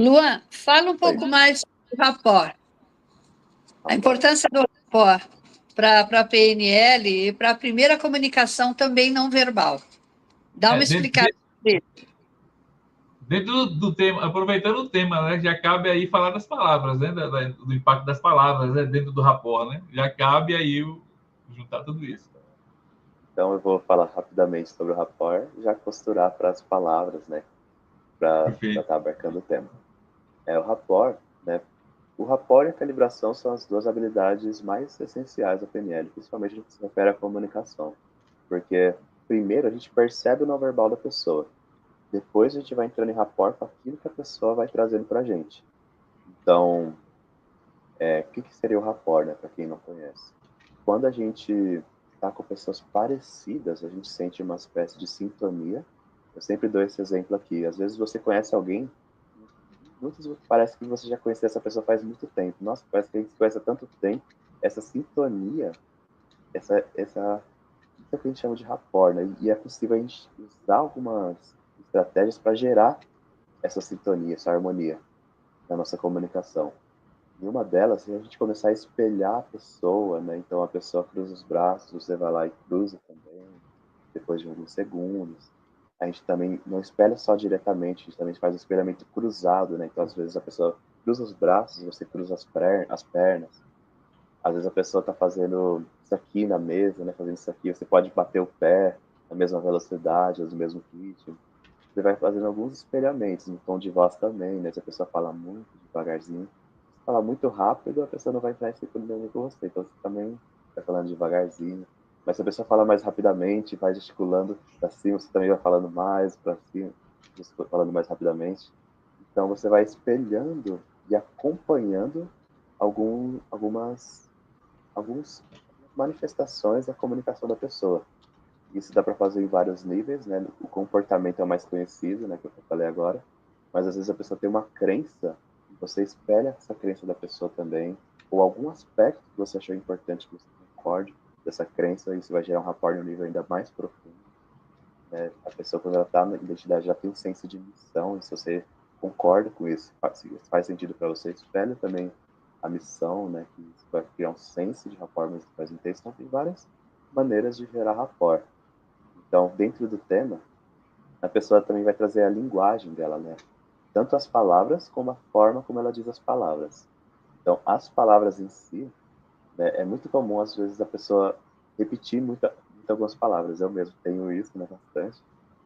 Luan, fala um Oi. pouco mais do rapport. A Rapport. importância do rapport para a PNL e para a primeira comunicação também não verbal. Dá uma explicação sobre isso. Dentro do tema, aproveitando o tema, né, já cabe aí falar das palavras, né, do impacto das palavras, né, dentro do rapport, né? Já cabe aí juntar tudo isso. Então eu vou falar rapidamente sobre o rapport, já costurar para as palavras, né, para estar abarcando o tema. O rapport, né? O rapport e a calibração são as duas habilidades mais essenciais da PNL, principalmente no que se refere à comunicação. Porque, primeiro, a gente percebe o não verbal da pessoa. Depois, a gente vai entrando em rapport com aquilo que a pessoa vai trazendo para a gente. Então, o que seria o rapport, né, para quem não conhece? Quando a gente está com pessoas parecidas, a gente sente uma espécie de sintonia. Eu sempre dou esse exemplo aqui. Às vezes você conhece alguém, parece que você já conheceu essa pessoa faz muito tempo. Nossa, parece que a gente se conhece há tanto tempo. Essa sintonia, isso é o que a gente chama de rapport, né? E é possível a gente usar algumas estratégias para gerar essa sintonia, essa harmonia na nossa comunicação. E uma delas é a gente começar a espelhar a pessoa, né? Então a pessoa cruza os braços, você vai lá e cruza também, depois de alguns segundos. A gente também não espelha só diretamente, a gente também faz o espelhamento cruzado, né? Então às vezes a pessoa cruza os braços, você cruza as pernas. Às vezes a pessoa está fazendo isso aqui na mesa, né? Fazendo isso aqui, você pode bater o pé na mesma velocidade, no mesmo ritmo. Você vai fazendo alguns espelhamentos no tom de voz também, né? Se a pessoa fala muito devagarzinho, se falar muito rápido, a pessoa não vai entrar em sintonia com você. Então você também vai falando devagarzinho. Mas se a pessoa fala mais rapidamente, vai gesticulando para cima, você também vai falando mais para cima, falando mais rapidamente. Então você vai espelhando e acompanhando algumas manifestações da comunicação da pessoa. Isso dá para fazer em vários níveis, né? O comportamento é o mais conhecido, né? Que eu falei agora. Mas às vezes a pessoa tem uma crença, e você espelha essa crença da pessoa também, ou algum aspecto que você achou importante que você concorde dessa crença, e isso vai gerar um rapport em um nível ainda mais profundo. Né? A pessoa, quando ela está na identidade, já tem um senso de missão, e se você concorda com isso, faz sentido para você, espelha também a missão, né? Que isso vai criar um senso de rapport mais intenso. Então, tem várias maneiras de gerar rapport. Então, dentro do tema, a pessoa também vai trazer a linguagem dela, né? Tanto as palavras como a forma como ela diz as palavras. Então, as palavras em si, né, é muito comum, às vezes, a pessoa repetir muito algumas palavras. Eu mesmo tenho isso, né, bastante.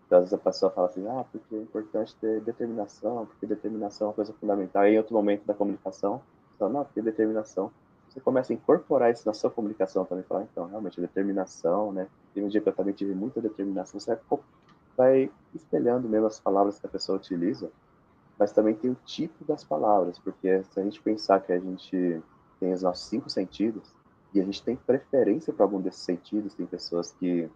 Então, às vezes a pessoa fala assim, porque é importante ter determinação, porque determinação é uma coisa fundamental. E em outro momento da comunicação, você fala, não, porque determinação. Você começa a incorporar isso na sua comunicação também, falar, então, realmente, determinação, né? Tem um dia que eu também tive muita determinação, você vai espelhando mesmo as palavras que a pessoa utiliza, mas também tem o tipo das palavras, porque se a gente pensar que a gente tem os nossos 5 sentidos, e a gente tem preferência para algum desses sentidos, tem pessoas que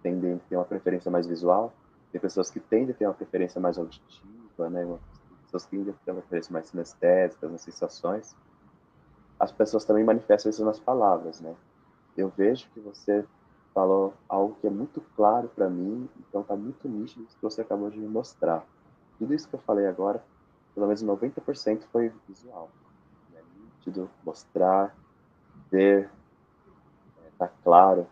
tendem a ter uma preferência mais visual, tem pessoas que tendem a ter uma preferência mais auditiva, né? Tem pessoas que tendem a ter uma preferência mais sinestésica, nas sensações. As pessoas também manifestam isso nas palavras, né? Eu vejo que você falou algo que é muito claro para mim, então está muito nítido isso que você acabou de me mostrar. Tudo isso que eu falei agora, pelo menos 90% foi visual. Né? Nítido, mostrar, ver, tá claro,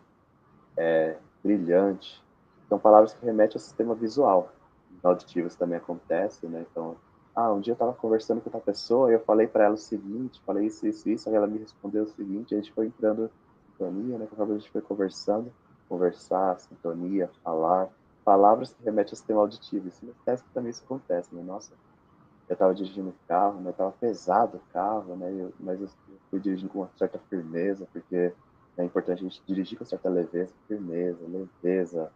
brilhante. São palavras que remetem ao sistema visual. Os auditivos também acontece, né? Então, um dia eu estava conversando com outra pessoa e eu falei para ela o seguinte, falei isso, aí ela me respondeu o seguinte, a gente foi entrando em sintonia, né? Conforme a gente foi conversar, sintonia, falar, palavras que remetem ao sistema auditivo. E sinestésico também isso acontece, né? Nossa, eu estava dirigindo o carro, né? Estava pesado o carro, né? Mas eu fui dirigindo com uma certa firmeza, porque é importante a gente dirigir com certa leveza, leveza,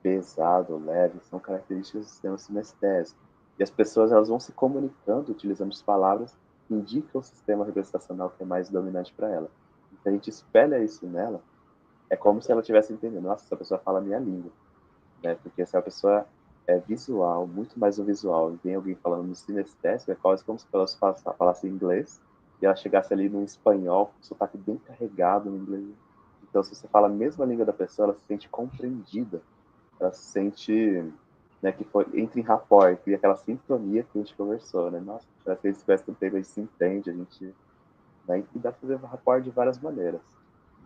pesado, leve, são características do sistema sinestésico. E as pessoas elas vão se comunicando utilizando as palavras que indicam o sistema representacional que é mais dominante para ela. E se a gente espelha isso nela, é como se ela estivesse entendendo, nossa, essa pessoa fala a minha língua, né? Porque se a pessoa é visual, muito mais no visual, e vem alguém falando no sinestésico, é quase como se ela falasse inglês e ela chegasse ali no espanhol, com um sotaque bem carregado no inglês. Então, se você fala a mesma língua da pessoa, ela se sente compreendida, ela se sente né, que entra em rapport, cria aquela sintonia que a gente conversou, né? Nossa, parece que a gente conhece tanto tempo, a gente se entende, a gente... Né, e dá para fazer rapport de várias maneiras.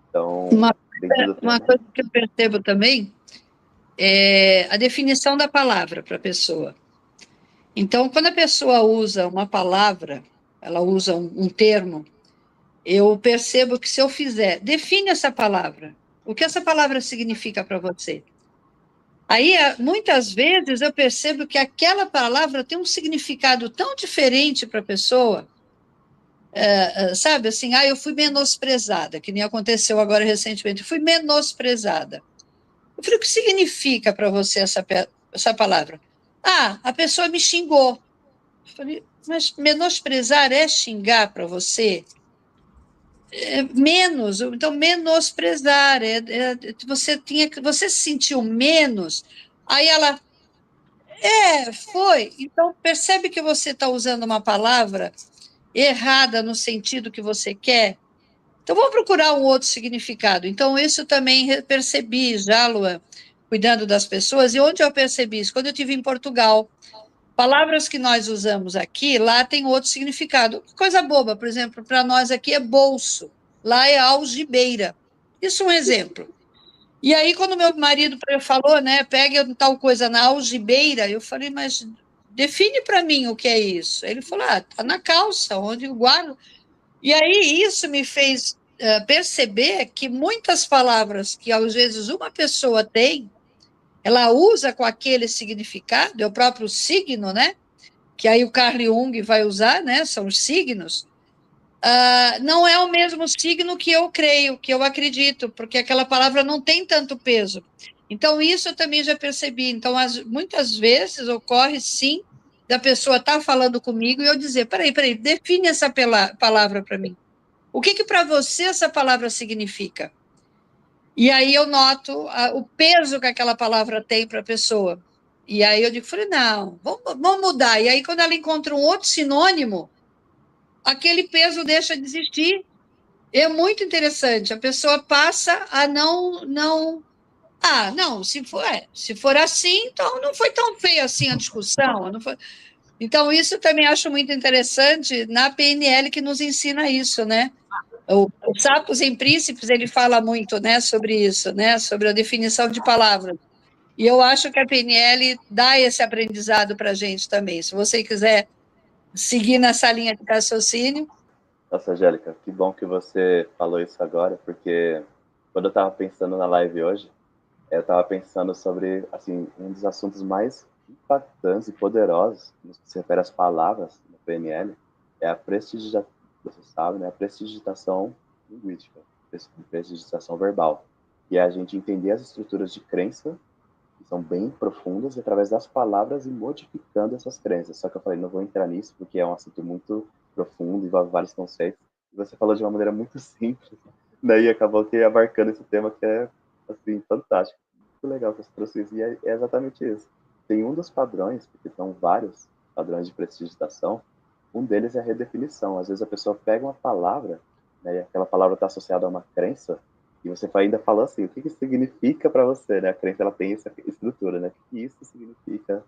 Então, dentro do uma tema... coisa que eu percebo também é a definição da palavra para a pessoa. Então, quando a pessoa usa uma palavra, ela usa um termo, eu percebo que se eu fizer, define essa palavra. O que essa palavra significa para você? Aí, muitas vezes, eu percebo que aquela palavra tem um significado tão diferente para a pessoa, sabe, assim, eu fui menosprezada, que nem aconteceu agora recentemente, eu fui menosprezada. Eu falei, o que significa para você essa palavra? A pessoa me xingou. Eu falei, mas menosprezar é xingar para você? Menos, então menosprezar, você se sentiu menos, aí ela, foi, então percebe que você está usando uma palavra errada no sentido que você quer, então vamos procurar um outro significado. Então isso também percebi já, Luan, cuidando das pessoas, e onde eu percebi isso? Quando eu estive em Portugal, palavras que nós usamos aqui, lá tem outro significado, coisa boba, por exemplo, para nós aqui é bolso, lá é algibeira. Isso é um exemplo. E aí, quando meu marido falou, né, pega tal coisa na algibeira, eu falei, mas define para mim o que é isso. Ele falou, tá na calça, onde eu guardo. E aí, isso me fez perceber que muitas palavras que, às vezes, uma pessoa tem, ela usa com aquele significado, é o próprio signo, né? Que aí o Carl Jung vai usar, né? São os signos. Não é o mesmo signo que eu creio, que eu acredito, porque aquela palavra não tem tanto peso. Então, isso eu também já percebi. Então, muitas vezes ocorre, sim, da pessoa estar falando comigo e eu dizer, peraí, define essa palavra para mim. O que para você essa palavra significa? E aí eu noto o peso que aquela palavra tem para a pessoa. E aí eu falei, não, vamos mudar. E aí, quando ela encontra um outro sinônimo, aquele peso deixa de existir. É muito interessante. A pessoa passa a não. Se for assim, então não foi tão feia assim a discussão. Não foi... Então, isso também acho muito interessante na PNL, que nos ensina isso, né? O Sapos em Príncipes, ele fala muito, né, sobre isso, né, sobre a definição de palavras. E eu acho que a PNL dá esse aprendizado para a gente também. Se você quiser seguir nessa linha de raciocínio. Nossa, Angélica, que bom que você falou isso agora, porque quando eu estava pensando na live hoje, eu estava pensando sobre, assim, um dos assuntos mais impactantes e poderosos no que se refere às palavras no PNL, é a prestidigitação, você sabe, né? A prestidigitação linguística, prestidigitação verbal, que é a gente entender as estruturas de crença, que são bem profundas, e através das palavras ir modificando essas crenças. Só que eu falei, não vou entrar nisso, porque é um assunto muito profundo, envolve vários conceitos, e você falou de uma maneira muito simples, né? E acabou que abarcando esse tema que é, assim, fantástico. Muito legal que você trouxe isso, e é exatamente isso. Tem um dos padrões, porque são vários padrões de prestidigitação, um deles é a redefinição. Às vezes a pessoa pega uma palavra, né, e aquela palavra está associada a uma crença, e você ainda fala assim, o que isso significa para você, né? A crença, ela tem essa estrutura, né? O que isso significa,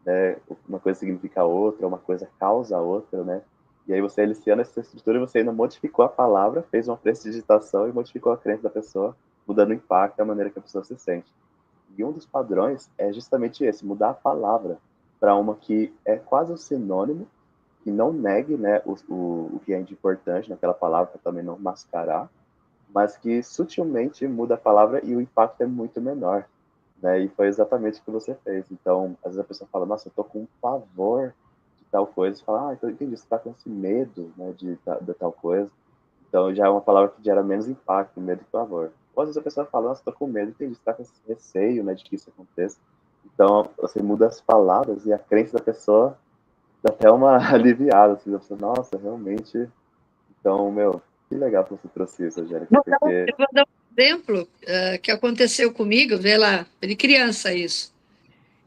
né? Uma coisa significa outra, uma coisa causa a outra, né? E aí você aliciando essa estrutura e você ainda modificou a palavra, fez uma prestidigitação e modificou a crença da pessoa, mudando o impacto, a maneira que a pessoa se sente. E um dos padrões é justamente esse, mudar a palavra para uma que é quase um sinônimo, que não negue, né, o que é de importante naquela palavra, para também não mascarar, mas que sutilmente muda a palavra e o impacto é muito menor, né? E foi exatamente o que você fez. Então, às vezes a pessoa fala, nossa, eu tô com pavor de tal coisa. Você fala, então entendi, você tá com esse medo, né, de tal coisa. Então, já é uma palavra que gera menos impacto, medo e pavor. Ou às vezes a pessoa fala, nossa, tô com medo, entendi, você tá com esse receio, né, de que isso aconteça. Então, você muda as palavras e a crença da pessoa dá até uma aliviada, assim, da pessoa, nossa, realmente. Então, meu, que legal que você trouxe isso, Angélica, porque... Eu vou dar um exemplo que aconteceu comigo, vê lá, de criança isso.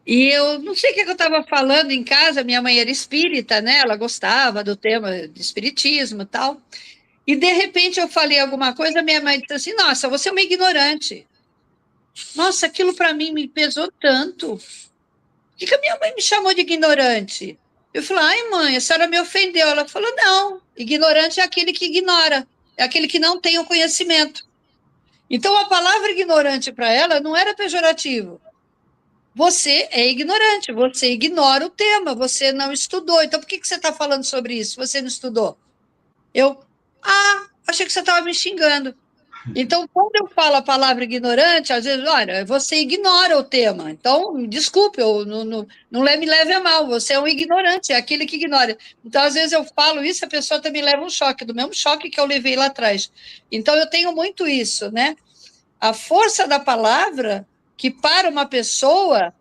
E eu não sei o que eu estava falando em casa, minha mãe era espírita, né? Ela gostava do tema de espiritismo e tal. E, de repente, eu falei alguma coisa, minha mãe disse assim, nossa, você é uma ignorante. Nossa, aquilo para mim me pesou tanto. que a minha mãe me chamou de ignorante? Eu falei, ai, mãe, a senhora me ofendeu. Ela falou, não, ignorante é aquele que ignora, é aquele que não tem o conhecimento. Então, a palavra ignorante para ela não era pejorativo. Você é ignorante, você ignora o tema, você não estudou. Então, por que você está falando sobre isso? Você não estudou? Achei que você estava me xingando. Então, quando eu falo a palavra ignorante, às vezes, olha, você ignora o tema. Então, desculpe, eu não me leve a mal, você é um ignorante, é aquele que ignora. Então, às vezes eu falo isso, a pessoa também leva um choque, do mesmo choque que eu levei lá atrás. Então, eu tenho muito isso, né? A força da palavra, que para uma pessoa,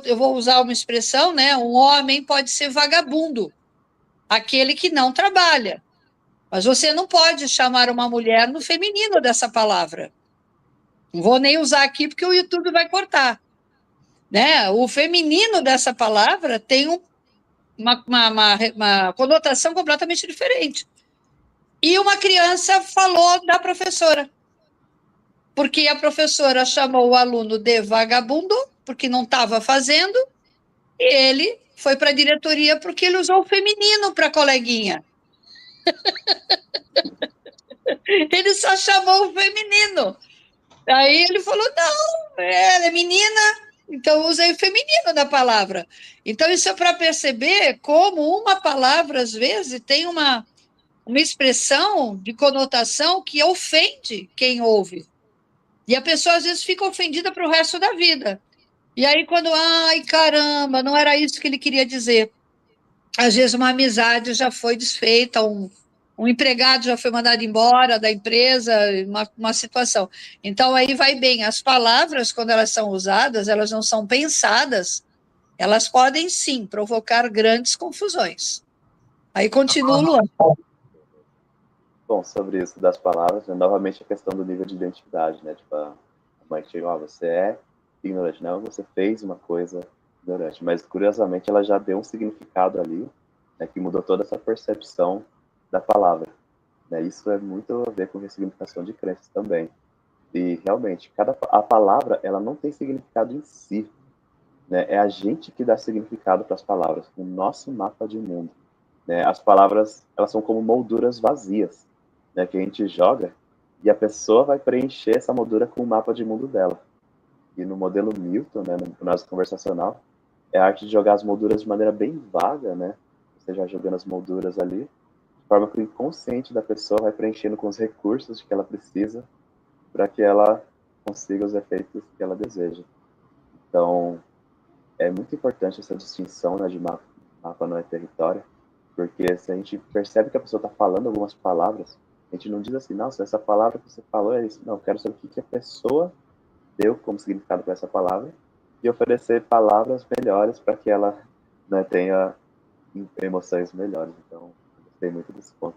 eu vou usar uma expressão, né? Um homem pode ser vagabundo, aquele que não trabalha. Mas você não pode chamar uma mulher no feminino dessa palavra. Não vou nem usar aqui porque o YouTube vai cortar. Né? O feminino dessa palavra tem uma conotação completamente diferente. E uma criança falou da professora, porque a professora chamou o aluno de vagabundo, porque não estava fazendo, e ele foi para a diretoria porque ele usou o feminino para a coleguinha. Ele só chamou o feminino. Aí ele falou, não, ela é menina, então usei o feminino da palavra. Então, isso é para perceber como uma palavra, às vezes, tem uma expressão de conotação que ofende quem ouve. E a pessoa, às vezes, fica ofendida para o resto da vida. E aí, quando, ai, caramba, não era isso que ele queria dizer. Às vezes, uma amizade já foi desfeita, um empregado já foi mandado embora da empresa, uma situação. Então, aí vai bem. As palavras, quando elas são usadas, elas não são pensadas, elas podem, sim, provocar grandes confusões. Aí continua o Luan. Bom, sobre isso das palavras, né, novamente a questão do nível de identidade, né? Tipo, a mãe chega, você é ignorante. Não, você fez uma coisa ignorante. Mas, curiosamente, ela já deu um significado ali, né, que mudou toda essa percepção da palavra. Né? Isso é muito a ver com ressignificação de crenças também. E, realmente, a palavra, ela não tem significado em si. Né? É a gente que dá significado para as palavras, o nosso mapa de mundo. Né? As palavras, elas são como molduras vazias, né, que a gente joga, e a pessoa vai preencher essa moldura com o mapa de mundo dela. E no modelo Milton, né, no nosso conversacional, é a arte de jogar as molduras de maneira bem vaga, né? Você já jogando as molduras ali, de forma que o inconsciente da pessoa vai preenchendo com os recursos que ela precisa para que ela consiga os efeitos que ela deseja. Então, é muito importante essa distinção, né, de mapa não é território, porque se a gente percebe que a pessoa está falando algumas palavras, a gente não diz assim, nossa, essa palavra que você falou é isso. Não, eu quero saber o que a pessoa deu como significado para essa palavra e oferecer palavras melhores para que ela, né, tenha emoções melhores. Então, eu gostei muito desse ponto.